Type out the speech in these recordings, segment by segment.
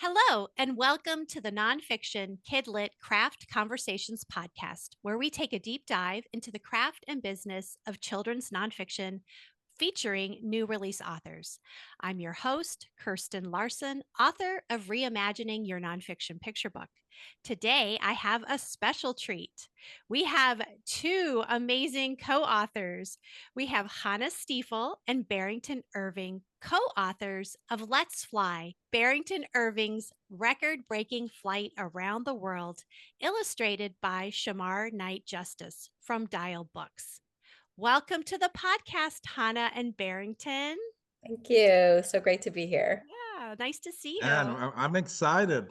Hello, and welcome to the Nonfiction Kidlit Craft Conversations podcast, where we take a deep dive into the craft and business of children's nonfiction featuring new release authors. I'm your host, Kirsten Larson, author of Reimagining Your Nonfiction Picture Book. Today, I have a special treat. We have two amazing co authors. We have Chana Stiefel and Barrington Irving, co authors of Let's Fly, Barrington Irving's record breaking flight around the world, illustrated by Shamar Knight Justice from Dial Books. Welcome to the podcast, Hannah and Barrington. Thank you. So great to be here. Yeah, nice to see And you. I'm excited.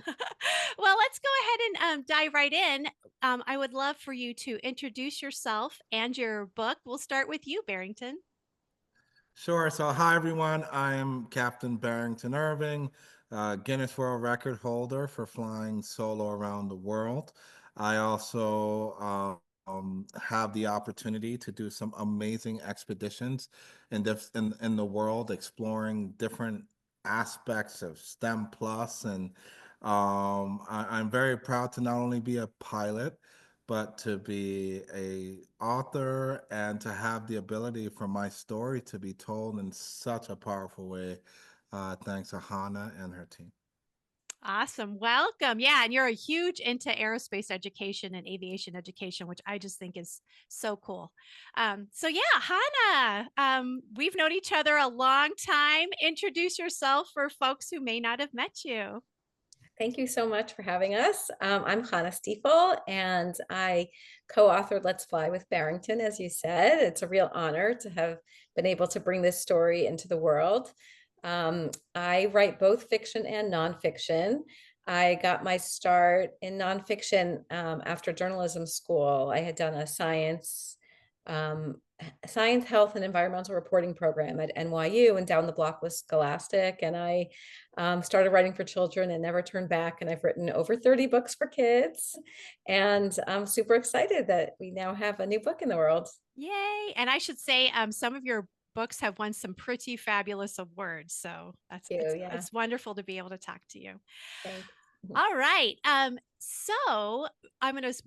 Well, let's go ahead and dive right in. I would love for you to introduce yourself and your book. We'll start with you, Barrington. Sure. So, hi, everyone. I am Captain Barrington Irving, Guinness World Record holder for flying solo around the world. I also have the opportunity to do some amazing expeditions in the world, exploring different aspects of STEM plus, and I'm very proud to not only be a pilot, but to be a author and to have the ability for my story to be told in such a powerful way, thanks to Hannah and her team. Awesome. Welcome. Yeah. And you're a huge into aerospace education and aviation education, which I just think is so cool. So yeah, Hannah, we've known each other a long time. Introduce yourself for folks who may not have met you. Thank you so much for having us. I'm Chana Stiefel, and I co-authored Let's Fly with Barrington, as you said. It's a real honor to have been able to bring this story into the world. I write both fiction and nonfiction. I got my start in nonfiction after journalism school. I had done a um, science, health, and environmental reporting program at NYU, and down the block was Scholastic. And I started writing for children and never turned back. And I've written over 30 books for kids. And I'm super excited that we now have a new book in the world. Yay. And I should say, some of your books have won some pretty fabulous awards. So that's Thank you. Yeah. it's wonderful to be able to talk to you. Thanks. All right. So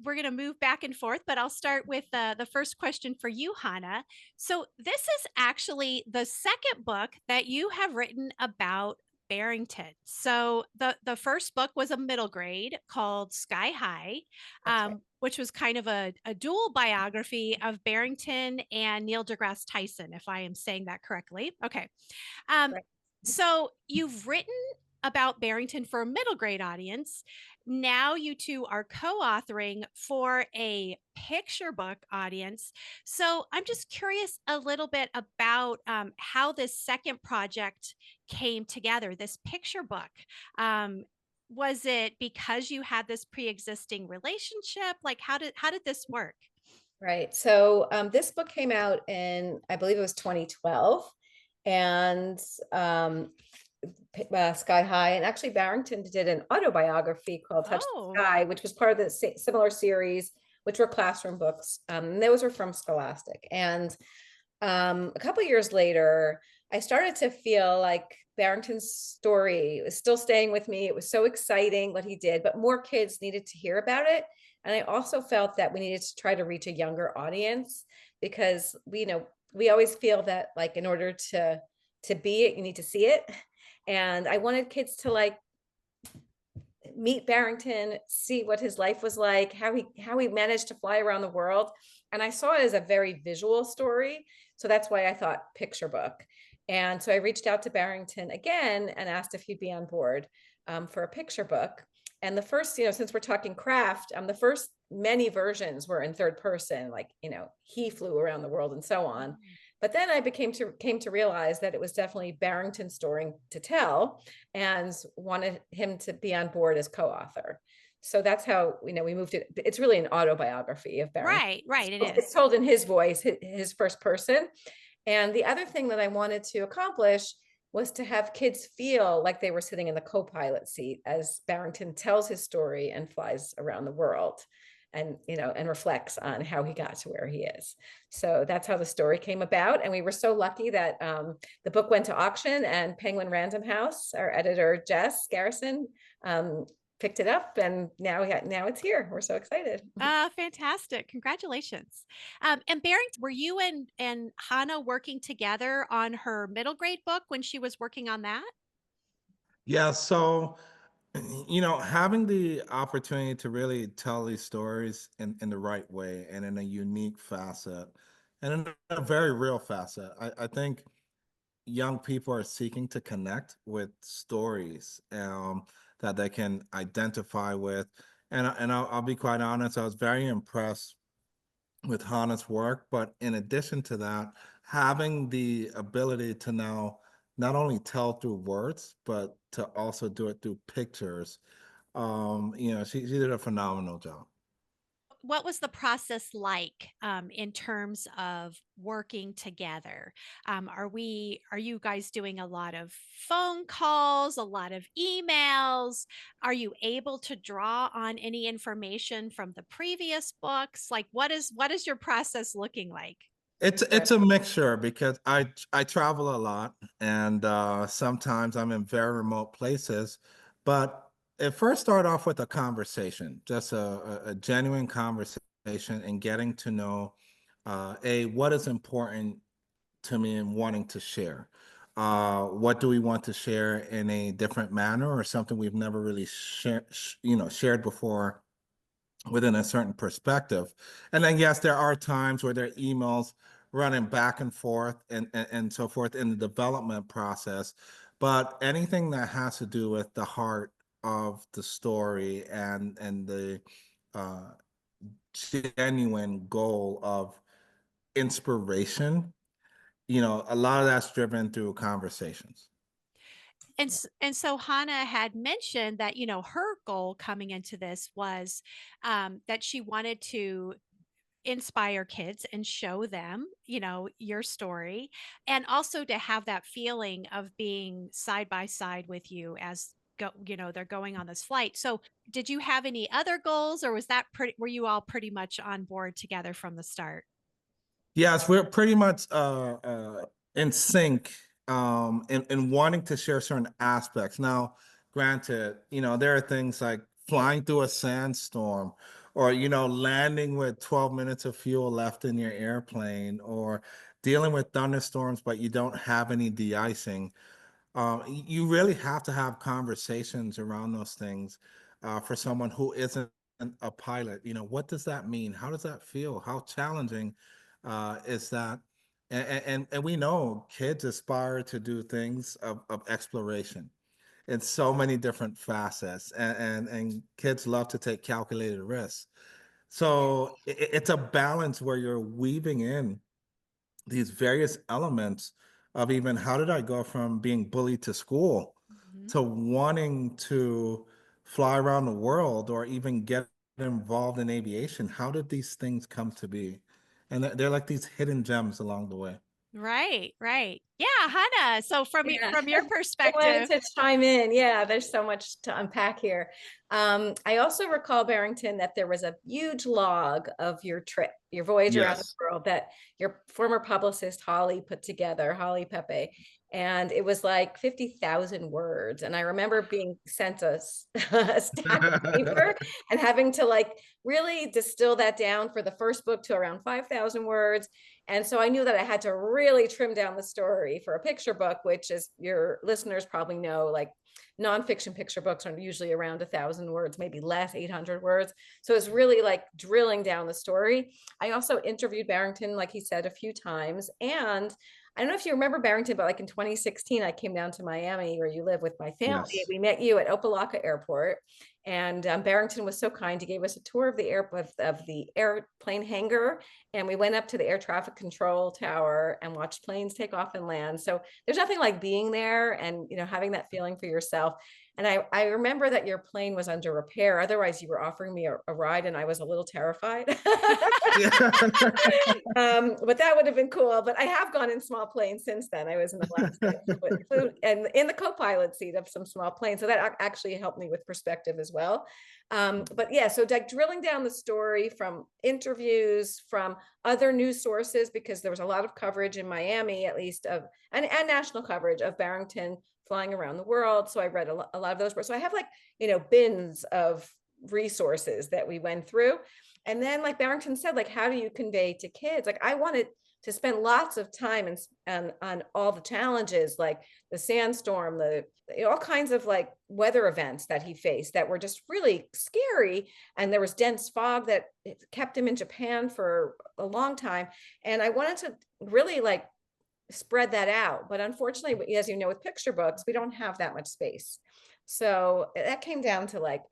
we're gonna move back and forth, but I'll start with the first question for you, Hannah. So this is actually the second book that you have written about Barrington. So the first book was a middle grade called Sky High, That's right. which was kind of a dual biography of Barrington and Neil deGrasse Tyson, if I am saying that correctly. Okay. Um, Right. so you've written about Barrington for a middle grade audience. Now you two are co-authoring for a picture book audience. So I'm just curious a little bit about how this second project came together, this picture book. Was it because you had this pre-existing relationship? Like how did this work? Right. So this book came out in, I believe it was 2012. And Sky High, and actually Barrington did an autobiography called Touch the Oh, Sky, which was part of the similar series, which were classroom books. And those were from Scholastic. And a couple of years later, I started to feel like Barrington's story was still staying with me. It was so exciting what he did, but more kids needed to hear about it. And I also felt that we needed to try to reach a younger audience because we always feel that like in order to be it, you need to see it. And I wanted kids to like meet Barrington, see what his life was like, how he managed to fly around the world. And I saw it as a very visual story. So that's why I thought picture book. And so I reached out to Barrington again and asked if he'd be on board for a picture book. And the first, since we're talking craft, the first many versions were in third person, like, he flew around the world and so on. But then I came to realize that it was definitely Barrington's story to tell and wanted him to be on board as co-author. So that's how, we moved it. It's really an autobiography of Barrington. right, it It's is. told in his voice, his first person. And the other thing that I wanted to accomplish was to have kids feel like they were sitting in the co-pilot seat as Barrington tells his story and flies around the world and reflects on how he got to where he is. So that's how the story came about. And we were so lucky that the book went to auction, and Penguin Random House, our editor, Jess Garrison, picked it up, and now it's here. We're so excited. Fantastic. Congratulations. And Barrington, were you and Hannah working together on her middle grade book when she was working on that? Yeah, so having the opportunity to really tell these stories in the right way and in a unique facet and in a very real facet, I think young people are seeking to connect with stories that they can identify with. And I'll be quite honest, I was very impressed with Hannah's work, but in addition to that, having the ability to now not only tell through words, but to also do it through pictures. She did a phenomenal job. What was the process like in terms of working together? Are you guys doing a lot of phone calls, a lot of emails? Are you able to draw on any information from the previous books? Like what is your process looking like? It's a mixture because I travel a lot and sometimes I'm in very remote places, but it first started off with a conversation, just a genuine conversation and getting to know what is important to me and wanting to share. What do we want to share in a different manner or something we've never really shared before within a certain perspective. And then, yes, there are times where there are emails running back and forth and so forth in the development process. But anything that has to do with the heart of the story and the uh, genuine goal of inspiration, a lot of that's driven through conversations. And so Hannah had mentioned that her goal coming into this was that she wanted to inspire kids and show them, your story, and also to have that feeling of being side by side with you as they're going on this flight. So, did you have any other goals, or were you all pretty much on board together from the start? Yes, we're pretty much in sync in wanting to share certain aspects. Now, granted, there are things like flying through a sandstorm or, landing with 12 minutes of fuel left in your airplane or dealing with thunderstorms, but you don't have any de-icing. You really have to have conversations around those things for someone who isn't a pilot. What does that mean? How does that feel? How challenging is that? And we know kids aspire to do things of exploration in so many different facets, and kids love to take calculated risks. So it's a balance where you're weaving in these various elements of even how did I go from being bullied to school Mhm. to wanting to fly around the world or even get involved in aviation? How did these things come to be? And they're like these hidden gems along the way. Right, right. Yeah, Hannah. So Yeah, from your I wanted perspective, to chime in. Yeah, there's so much to unpack here. I also recall, Barrington, that there was a huge log of your trip, your voyage around the Yes. world that your former publicist Holly put together, Holly Pepe. And it was like 50,000 words. And I remember being sent a stack of paper and having to like really distill that down for the first book to around 5,000 words. And so I knew that I had to really trim down the story for a picture book, which, as your listeners probably know, like nonfiction picture books are usually around 1,000 words, maybe less, 800 words. So it's really like drilling down the story. I also interviewed Barrington, like he said, a few times. And I don't know if you remember, Barrington, but like in 2016, I came down to Miami where you live with my family. Yes. We met you at Opelika Airport. And Barrington was so kind. He gave us a tour of the airplane hangar, and we went up to the air traffic control tower and watched planes take off and land. So there's nothing like being there and having that feeling for yourself. And I remember that your plane was under repair. Otherwise, you were offering me a ride, and I was a little terrified. Yeah. But that would have been cool. But I have gone in small planes since then. I was in Alaska and in the co-pilot seat of some small planes. So that actually helped me with perspective as well. But yeah, so like drilling down the story from interviews, from other news sources, because there was a lot of coverage in Miami, at least and national coverage of Barrington flying around the world. So I read a lot of those books. So I have like, bins of resources that we went through. And then like Barrington said, like, how do you convey to kids? Like I wanted to spend lots of time on all the challenges, like the sandstorm, all kinds of like weather events that he faced that were just really scary. And there was dense fog that kept him in Japan for a long time. And I wanted to really like spread that out. But unfortunately, as you know, with picture books, we don't have that much space. So that came down to like,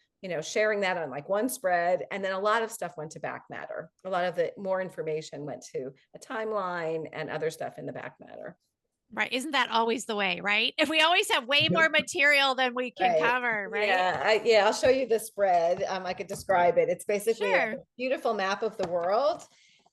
sharing that on like one spread. And then a lot of stuff went to back matter. A lot of the more information went to a timeline and other stuff in the back matter. Right. Isn't that always the way, right? If we always have way more material than we can Right. cover, right? Yeah, I'll show you the spread. I could describe it. It's basically like Sure. a beautiful map of the world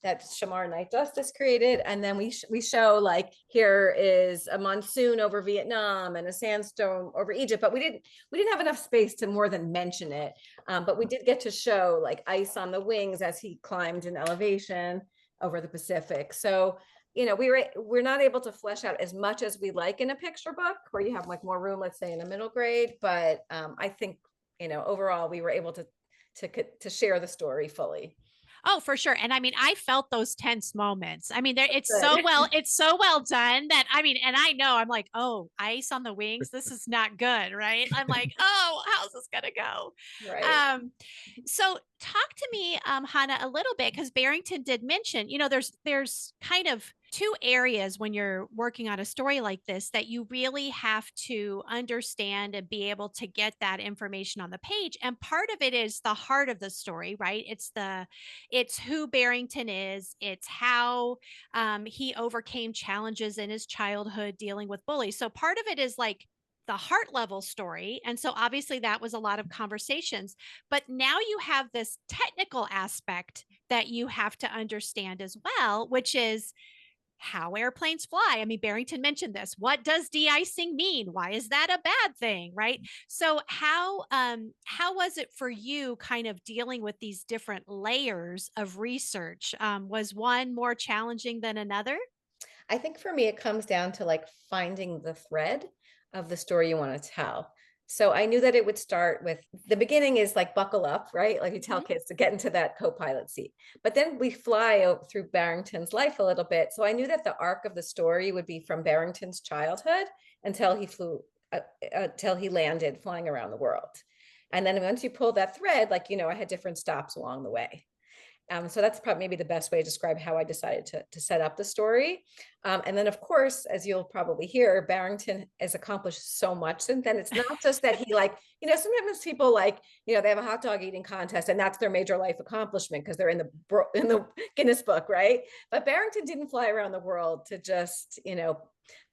that Shamar Knight Justice created. And then we show like, here is a monsoon over Vietnam and a sandstorm over Egypt, but we didn't have enough space to more than mention it. But we did get to show like ice on the wings as he climbed in elevation over the Pacific. So we're not able to flesh out as much as we like in a picture book where you have like more room, let's say in a middle grade. But I think overall we were able to share the story fully. Oh, for sure. And I mean, I felt those tense moments. I mean, there Good. it's so well done that I mean, and I know I'm like, oh, ice on the wings. This is not good, right? I'm like, oh, how's this gonna go? Right. Um, so talk to me, Hannah, a little bit because Barrington did mention, there's kind of two areas when you're working on a story like this that you really have to understand and be able to get that information on the page. And part of it is the heart of the story, right? It's who Barrington is. It's how he overcame challenges in his childhood dealing with bullies. So part of it is like the heart level story. And so obviously that was a lot of conversations. But now you have this technical aspect that you have to understand as well, which is how airplanes fly. I mean, Barrington mentioned this. What does de-icing mean? Why is that a bad thing, right? So how was it for you kind of dealing with these different layers of research? Was one more challenging than another? I think for me, it comes down to like finding the thread of the story you want to tell. So I knew that it would start with the beginning is like buckle up, right? Like you tell Mhm. kids to get into that co-pilot seat. But then we fly through Barrington's life a little bit. So I knew that the arc of the story would be from Barrington's childhood until he flew, until he landed flying around the world. And then once you pull that thread, like, I had different stops along the way. So that's probably maybe the best way to describe how I decided to set up the story. And then, of course, as you'll probably hear, Barrington has accomplished so much since then. It's not just that he like, sometimes people like, they have a hot dog eating contest and that's their major life accomplishment because they're in the Guinness book, right? But Barrington didn't fly around the world to just,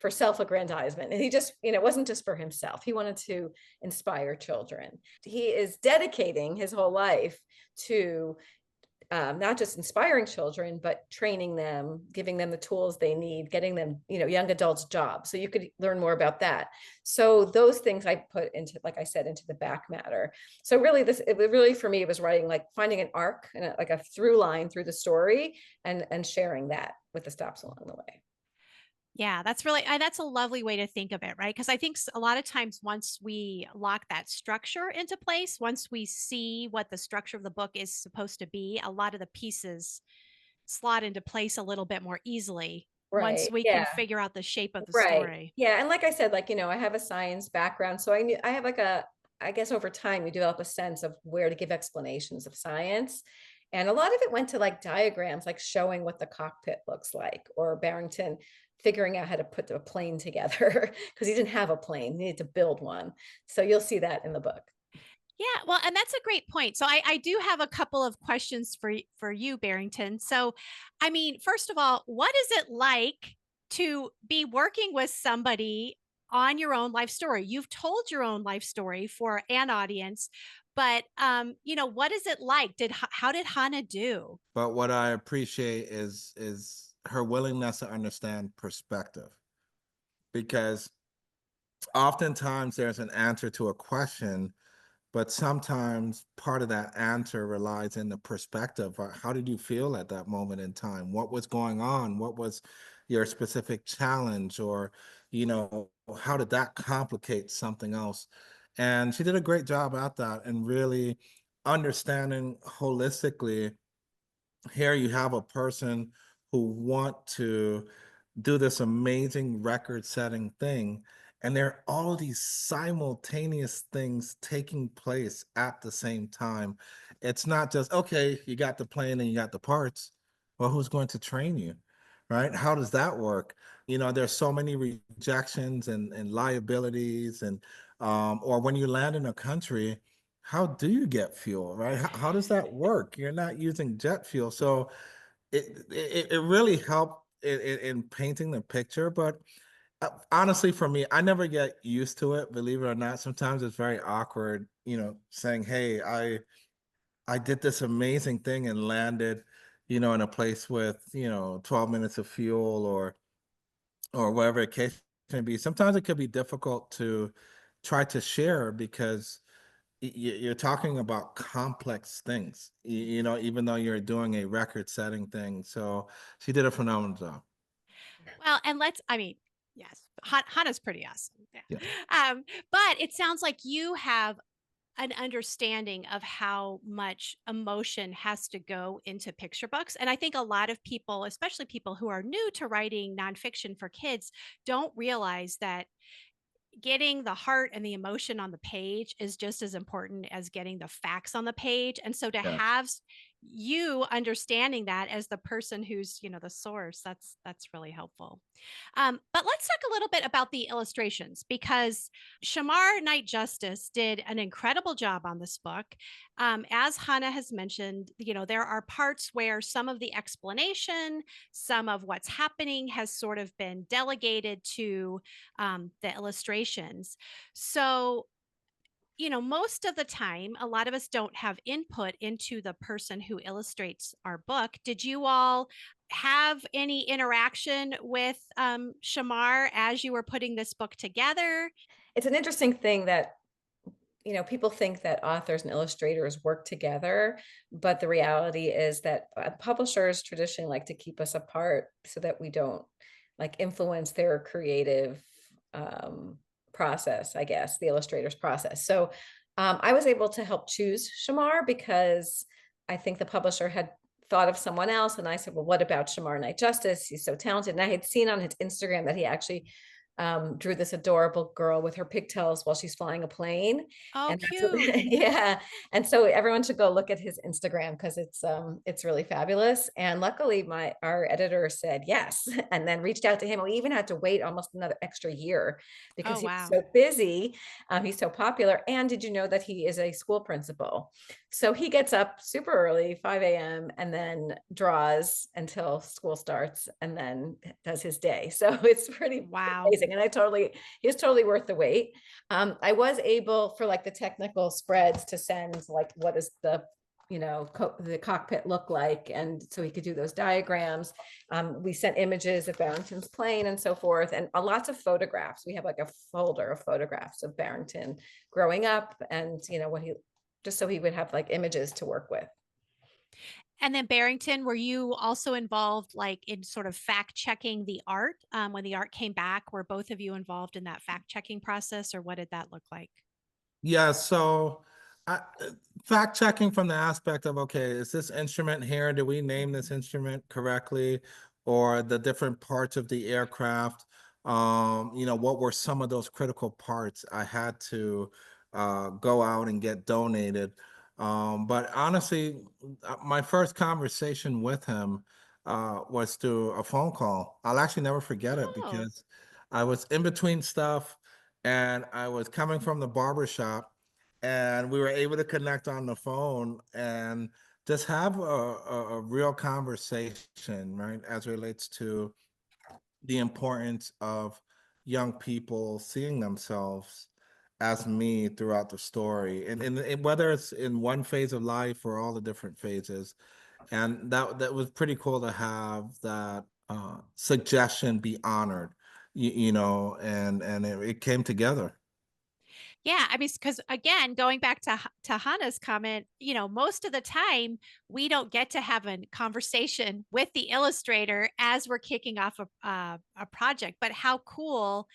for self-aggrandizement. And he just, it wasn't just for himself. He wanted to inspire children. He is dedicating his whole life to not just inspiring children, but training them, giving them the tools they need, getting them, young adults jobs. So you could learn more about that. So those things I put into, like I said, into the back matter. So really for me, it was writing, like finding an arc and like a through line through the story and sharing that with the stops along the way. Yeah, that's a lovely way to think of it, right? Because I think a lot of times once we lock that structure into place, once we see what the structure of the book is supposed to be, a lot of the pieces slot into place a little bit more easily once Right. we can Yeah. figure out the shape of the Right. story. Yeah. And like I said, like, I have a science background. So I have like I guess over time you develop a sense of where to give explanations of science. And a lot of it went to like diagrams, like showing what the cockpit looks like, or Barrington figuring out how to put a plane together because he didn't have a plane, he needed to build one. So you'll see that in the book. Yeah, well, and that's a great point. So I do have a couple of questions for you, Barrington. So, I mean, first of all, what is it like to be working with somebody on your own life story? You've told your own life story for an audience, but what is it like? How did Hannah do? But what I appreciate is her willingness to understand perspective, because oftentimes there's an answer to a question, but sometimes part of that answer relies in the perspective. How did you feel at that moment in time? What was going on? What was your specific challenge? Or you know, how did that complicate something else? And she did a great job at that and really understanding holistically. Here you have a person who want to do this amazing record setting thing, and there are all these simultaneous things taking place at the same time. It's not just, okay, you got the plane and you got the parts. Well, who's going to train you? Right? How does that work? There's so many rejections and liabilities, and or when you land in a country, how do you get fuel, right? How does that work? You're not using jet fuel. So it really helped in painting the picture. But honestly, for me, I never get used to it, believe it or not. Sometimes it's very awkward, saying, hey, I did this amazing thing and landed, in a place with, 12 minutes of fuel, or whatever the case may be. Sometimes it could be difficult to try to share because you're talking about complex things, even though you're doing a record setting thing. So she did a phenomenal job. Well, and I mean, yes, Hana's pretty awesome. Yeah. Yeah. But it sounds like you have an understanding of how much emotion has to go into picture books. And I think a lot of people, especially people who are new to writing nonfiction for kids, don't realize that getting the heart and the emotion on the page is just as important as getting the facts on the page. And so to Yes. have you understanding that as the person who's, the source, that's really helpful. But let's talk a little bit about the illustrations because Shamar Knight Justice did an incredible job on this book. As Hannah has mentioned, there are parts where some of the explanation, some of what's happening has sort of been delegated to the illustrations. So, most of the time, a lot of us don't have input into the person who illustrates our book. Did you all have any interaction with Shamar as you were putting this book together? It's an interesting thing that people think that authors and illustrators work together, but the reality is that publishers traditionally like to keep us apart so that we don't like influence their creative process, I guess, the illustrator's process. So I was able to help choose Shamar because I think the publisher had thought of someone else. And I said, well, what about Shamar Knight Justice? He's so talented. And I had seen on his Instagram that he actually drew this adorable girl with her pigtails while she's flying a plane. Oh, And that's cute. what, yeah. And so everyone should go look at his Instagram because it's really fabulous. And luckily our editor said yes and then reached out to him. We even had to wait almost another extra year Oh, because he was wow. so busy. He's so popular. And did you know that he is a school principal? So he gets up super early, 5 a.m., and then draws until school starts and then does his day. So it's pretty Wow. amazing. And he's totally worth the wait. I was able for like the technical spreads to send like what is the the cockpit look like, and so he could do those diagrams. We sent images of Barrington's plane and so forth, and lots of photographs. We have like a folder of photographs of Barrington growing up, and what he just so he would have like images to work with. And then Barrington, were you also involved like in sort of fact checking the art when the art came back? Were both of you involved in that fact checking process, or what did that look like? Yeah, so fact checking from the aspect of, okay, is this instrument here? Do we name this instrument correctly? Or the different parts of the aircraft? What were some of those critical parts I had to go out and get donated? But honestly, my first conversation with him was through a phone call. I'll actually never forget it Oh, because I was in between stuff and I was coming from the barber shop, and we were able to connect on the phone and just have a real conversation, right, as it relates to the importance of young people seeing themselves as me throughout the story, and whether it's in one phase of life or all the different phases. And that was pretty cool to have that suggestion be honored, and it came together. Yeah, I mean, because again, going back to to Hannah's comment, most of the time we don't get to have a conversation with the illustrator as we're kicking off a project. But how cool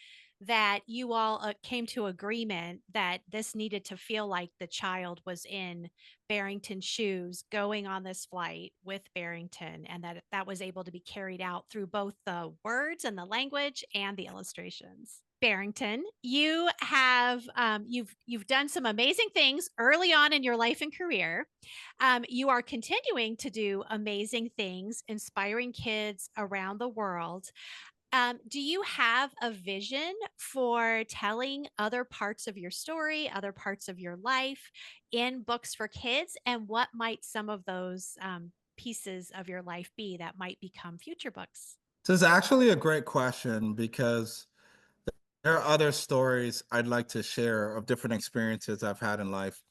that you all came to agreement that this needed to feel like the child was in Barrington's shoes, going on this flight with Barrington, and that was able to be carried out through both the words and the language and the illustrations. Barrington, you have you've done some amazing things early on in your life and career. You are continuing to do amazing things, inspiring kids around the world. Do you have a vision for telling other parts of your story, other parts of your life in books for kids? And what might some of those pieces of your life be that might become future books? This is actually a great question because there are other stories I'd like to share of different experiences I've had in life.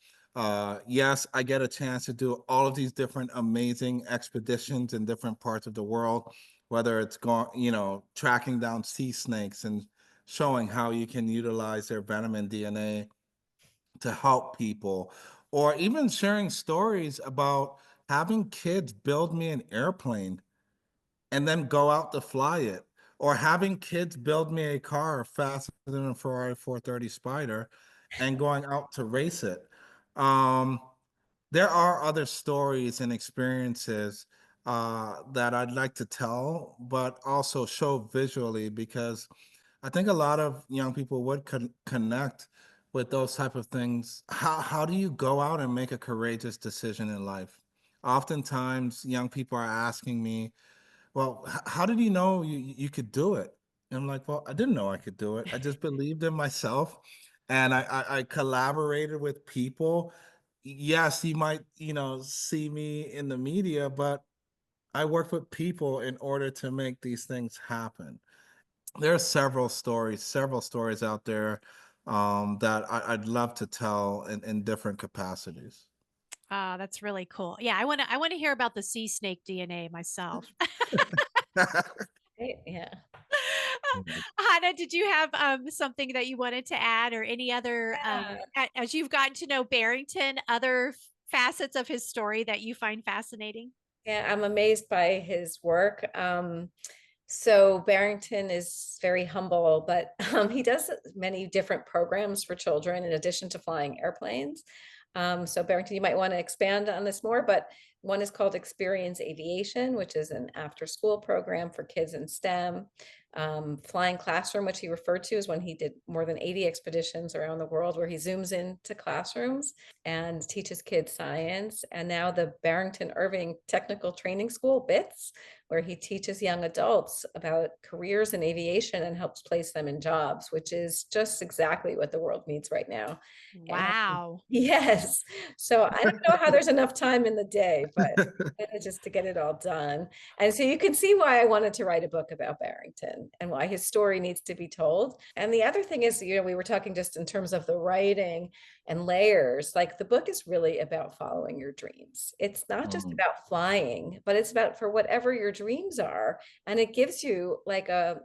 Yes, I get a chance to do all of these different amazing expeditions in different parts of the world, whether it's going, tracking down sea snakes and showing how you can utilize their venom and DNA to help people, or even sharing stories about having kids build me an airplane and then go out to fly it, or having kids build me a car faster than a Ferrari 430 Spider and going out to race it. Um, there are other stories and experiences that I'd like to tell, but also show visually because I think a lot of young people would connect with those type of things. How do you go out and make a courageous decision in life? Oftentimes, young people are asking me, well, how did you know you could do it? And I'm like, well, I didn't know I could do it. I just believed in myself, and I collaborated with people. Yes, you might, see me in the media, but I worked with people in order to make these things happen. There are several stories out there that I'd love to tell in different capacities. Ah, that's really cool. Yeah, I want to hear about the sea snake DNA myself. Right? Yeah. Hannah, did you have something that you wanted to add, or any other as you've gotten to know Barrington, other facets of his story that you find fascinating? Yeah, I'm amazed by his work. So Barrington is very humble, but he does many different programs for children in addition to flying airplanes. So Barrington, you might want to expand on this more, but one is called Experience Aviation, which is an after-school program for kids in STEM. Flying Classroom, which he referred to, is when he did more than 80 expeditions around the world where he zooms into classrooms and teaches kids science. And now the Barrington Irving Technical Training School, BITS, where he teaches young adults about careers in aviation and helps place them in jobs, which is just exactly what the world needs right now. And Wow. yes, so I don't know how there's enough time in the day, but just to get it all done. And so you can see why I wanted to write a book about Barrington and why his story needs to be told. And the other thing is, we were talking just in terms of the writing and layers, like the book is really about following your dreams. It's not just Mm, about flying, but it's about for whatever your dreams are. And it gives you like a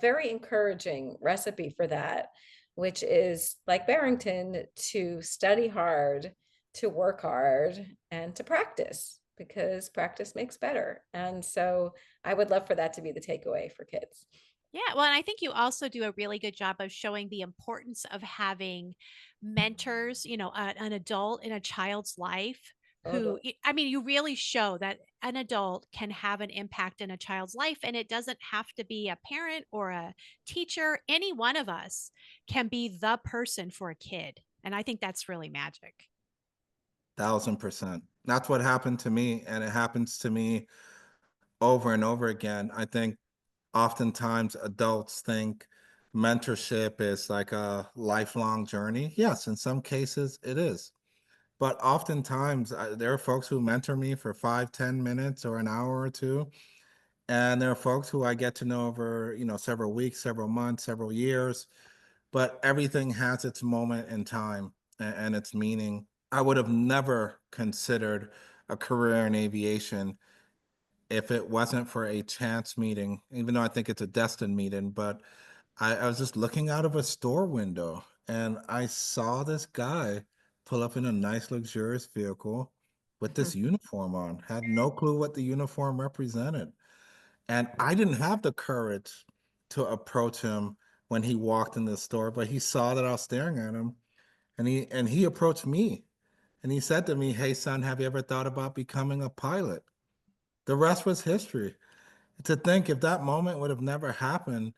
very encouraging recipe for that, which is like Barrington, to study hard, to work hard, and to practice because practice makes better. And so I would love for that to be the takeaway for kids. Yeah, well, and I think you also do a really good job of showing the importance of having mentors, an adult in a child's life Totally. I mean, you really show that an adult can have an impact in a child's life, and it doesn't have to be a parent or a teacher. Any one of us can be the person for a kid. And I think that's really magic. 1000%. That's what happened to me, and it happens to me over and over again. I think oftentimes adults think mentorship is like a lifelong journey. Yes, in some cases it is. But oftentimes there are folks who mentor me for 5, 10 minutes or an hour or two. And there are folks who I get to know over, several weeks, several months, several years. But everything has its moment in time and its meaning. I would have never considered a career in aviation if it wasn't for a chance meeting, even though I think it's a destined meeting. But I was just looking out of a store window and I saw this guy pull up in a nice, luxurious vehicle with Mhm. this uniform on. Had no clue what the uniform represented. And I didn't have the courage to approach him when he walked in the store, but he saw that I was staring at him, and he approached me, and he said to me, "Hey son, have you ever thought about becoming a pilot?" The rest was history. To think if that moment would have never happened,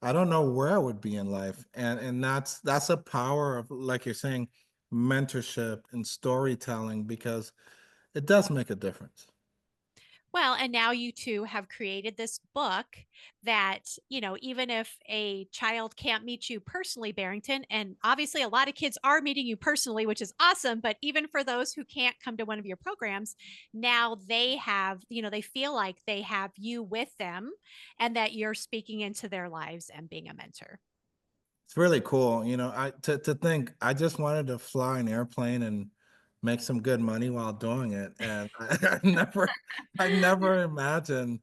I don't know where I would be in life. And that's a power of, like you're saying, mentorship and storytelling, because it does make a difference. Well, and now you two have created this book that, even if a child can't meet you personally, Barrington, and obviously a lot of kids are meeting you personally, which is awesome. But even for those who can't come to one of your programs, now they have, they feel like they have you with them and that you're speaking into their lives and being a mentor. It's really cool. To think I just wanted to fly an airplane and make some good money while doing it. And I never imagined,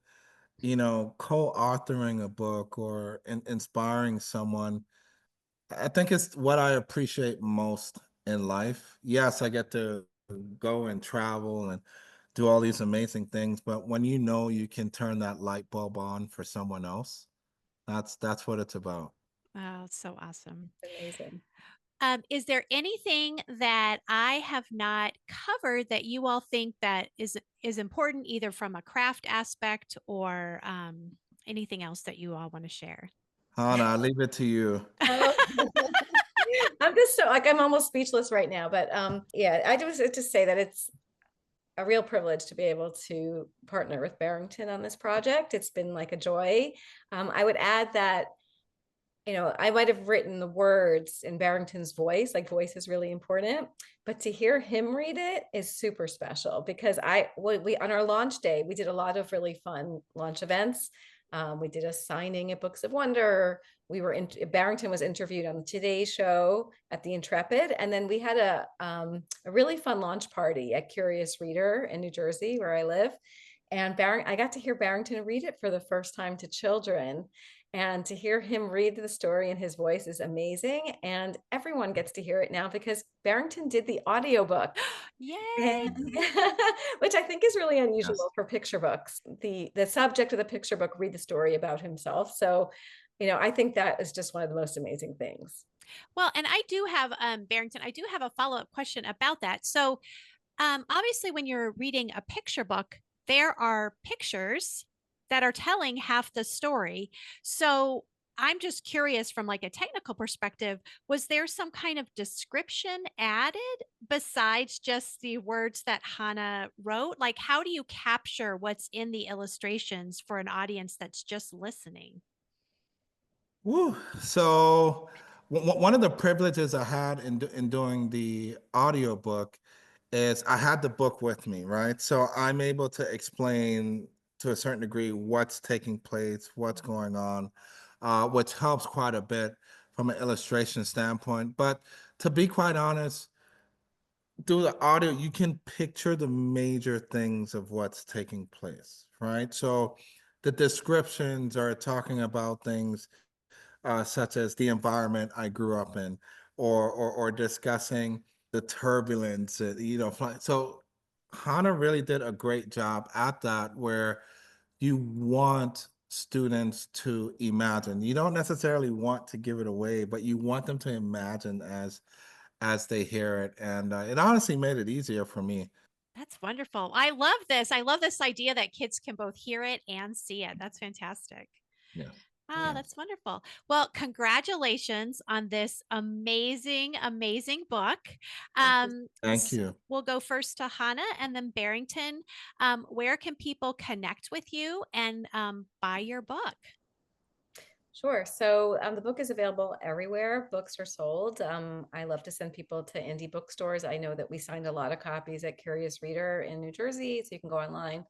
co-authoring a book or inspiring someone. I think it's what I appreciate most in life. Yes, I get to go and travel and do all these amazing things, but when you can turn that light bulb on for someone else, that's what it's about. Oh, it's so awesome. Amazing. Is there anything that I have not covered that you all think that is important, either from a craft aspect or anything else that you all want to share? Hannah, I leave it to you. Oh, I'm just so like I'm almost speechless right now. But yeah, I just say that it's a real privilege to be able to partner with Barrington on this project. It's been like a joy. I would add that, I might have written the words in Barrington's voice, like voice is really important, but to hear him read it is super special because we on our launch day, we did a lot of really fun launch events. We did a signing at Books of Wonder. Barrington was interviewed on the Today Show at the Intrepid, and then we had a really fun launch party at Curious Reader in New Jersey, where I live. And I got to hear Barrington read it for the first time to children. And to hear him read the story in his voice is amazing. And everyone gets to hear it now because Barrington did the audiobook. Yay! And which I think is really Yes. unusual for picture books. The subject of the picture book read the story about himself. So, I think that is just one of the most amazing things. Well, and I do have Barrington, I do have a follow-up question about that. So, obviously when you're reading a picture book, there are pictures that are telling half the story. So, I'm just curious from like a technical perspective, was there some kind of description added besides just the words that Hannah wrote? Like, how do you capture what's in the illustrations for an audience that's just listening? Woo. So one of the privileges I had in doing the audiobook is I had the book with me, right? So I'm able to explain to a certain degree what's taking place, what's going on, which helps quite a bit from an illustration standpoint. But to be quite honest, through the audio, you can picture the major things of what's taking place, right? So the descriptions are talking about things such as the environment I grew up in, or discussing the turbulence, So Hannah really did a great job at that, where you want students to imagine. You don't necessarily want to give it away, but you want them to imagine as they hear it, and it honestly made it easier for me. That's wonderful. I love this. I love this idea that kids can both hear it and see it. That's fantastic. Yes, Oh, yes. that's wonderful. Well, congratulations on this amazing, amazing book. Thank you. Thank you. We'll go first to Hannah and then Barrington. Where can people connect with you and buy your book? Sure. So the book is available everywhere books are sold. I love to send people to indie bookstores. I know that we signed a lot of copies at Curious Reader in New Jersey, so you can go online,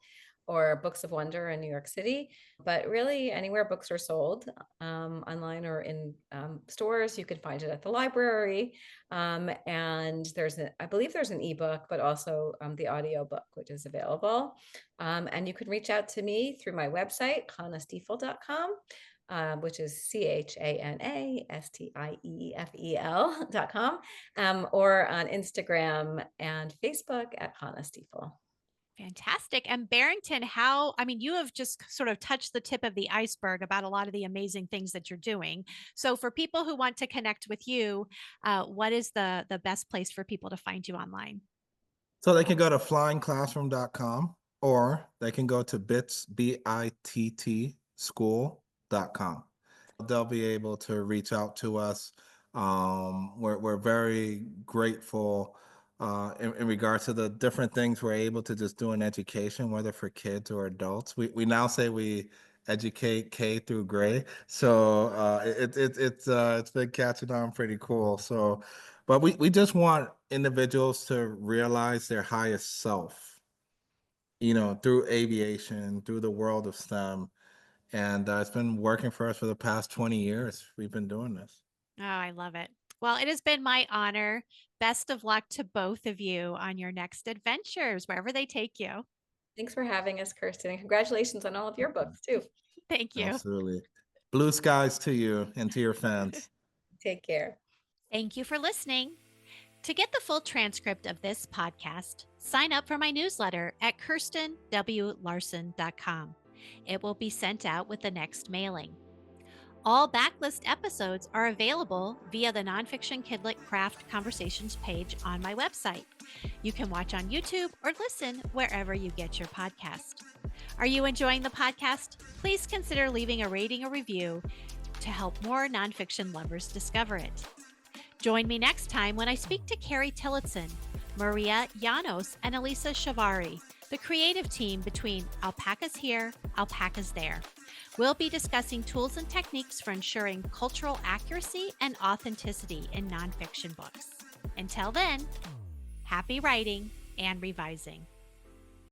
or Books of Wonder in New York City. But really, anywhere books are sold, online or in stores, you can find it at the library. And I believe there's an ebook, but also the audio book, which is available. And you can reach out to me through my website, chanastiefel.com, which is ChanaStiefel.com, or on Instagram and Facebook at Chana Stiefel. Fantastic. And Barrington, you have just sort of touched the tip of the iceberg about a lot of the amazing things that you're doing. So, for people who want to connect with you, what is the best place for people to find you online? So they can go to flyingclassroom.com, or they can go to BITT school.com. They'll be able to reach out to us. We're very grateful in regards to the different things we're able to just do in education, whether for kids or adults. We now say we educate K through grade, so it's been catching on pretty cool. So, but we just want individuals to realize their highest self, through aviation, through the world of STEM. And it's been working for us for the past 20 years. We've been doing this. Oh, I love it. Well, it has been my honor. Best of luck to both of you on your next adventures, wherever they take you. Thanks for having us, Kirsten, and congratulations on all of your books too. Thank you. Absolutely. Blue skies to you and to your fans. Take care. Thank you for listening. To get the full transcript of this podcast, sign up for my newsletter at kirstenwlarson.com. It will be sent out with the next mailing. All backlist episodes are available via the Nonfiction Kidlit Craft Conversations page on my website. You can watch on YouTube or listen wherever you get your podcast. Are you enjoying the podcast? Please consider leaving a rating or review to help more nonfiction lovers discover it. Join me next time when I speak to Carrie Tillotson, Maria Llanos, and Elisa Chavari, the creative team between Alpacas Here, Alpacas There. We'll be discussing tools and techniques for ensuring cultural accuracy and authenticity in nonfiction books. Until then, happy writing and revising.